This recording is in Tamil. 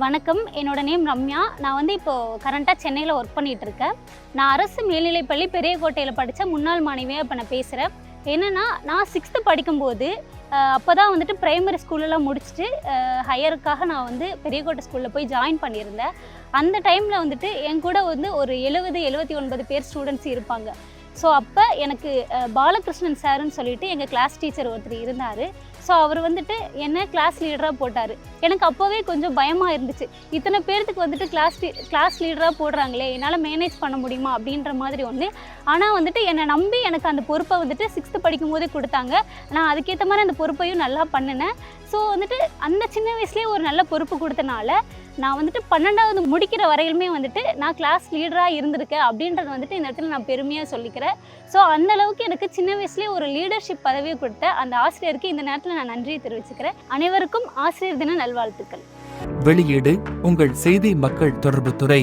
வணக்கம். என்னோட நேம் ரம்யா. நான் வந்து இப்போது கரண்ட்டாக சென்னையில் ஒர்க் பண்ணிகிட்ருக்கேன். நான் அரசு மேல்நிலைப்பள்ளி பெரியகோட்டையில் படித்த முன்னாள் மாணவியாக இப்போ நான் பேசுகிறேன். என்னென்னா, நான் 6th படிக்கும்போது அப்போ தான் வந்துட்டு ப்ரைமரி ஸ்கூலெல்லாம் முடிச்சுட்டு ஹையருக்காக நான் வந்து பெரியகோட்டை ஸ்கூலில் போய் ஜாயின் பண்ணியிருந்தேன். அந்த டைமில் வந்துட்டு என் கூட வந்து ஒரு 79 பேர் ஸ்டூடெண்ட்ஸ் இருப்பாங்க. ஸோ அப்போ எனக்கு பாலகிருஷ்ணன் சாருன்னு சொல்லிட்டு எங்கள் கிளாஸ் டீச்சர் ஒருத்தர் இருந்தார். ஸோ அவர் வந்துட்டு என்ன கிளாஸ் லீடராக போட்டார். எனக்கு அப்போவே கொஞ்சம் பயமாக இருந்துச்சு. இத்தனை பேர்த்துக்கு வந்துட்டு கிளாஸ் லீடராக போடுறாங்களே, என்னால் மேனேஜ் பண்ண முடியுமா அப்படின்ற மாதிரி ஒன்று. ஆனால் வந்துட்டு என்னை நம்பி எனக்கு அந்த பொறுப்பை வந்துட்டு 6th படிக்கும் போதே கொடுத்தாங்க. நான் அதுக்கேற்ற மாதிரி அந்த பொறுப்பையும் நல்லா பண்ணினேன். ஸோ வந்துட்டு அந்த சின்ன வயசுலேயே ஒரு நல்ல பொறுப்பு கொடுத்தனால நான் வந்துட்டு 12வது முடிக்கிற வரையிலுமே வந்துட்டு நான் கிளாஸ் லீடராக இருந்திருக்கேன் அப்படின்றது வந்துட்டு இந்த இடத்துல நான் பெருமையாக சொல்லிக்கிறேன். ஸோ அந்தளவுக்கு எனக்கு சின்ன வயசுலேயே ஒரு லீடர்ஷிப் பதவியை கொடுத்த அந்த ஆசிரியருக்கு இந்த நேரத்தில் நான் நன்றியை தெரிவிச்சுக்கிறேன். அனைவருக்கும் ஆசிரியர் தின நல்வாழ்த்துக்கள். வெளியீடு உங்கள் செய்தி மக்கள் தொடர்பு துறை.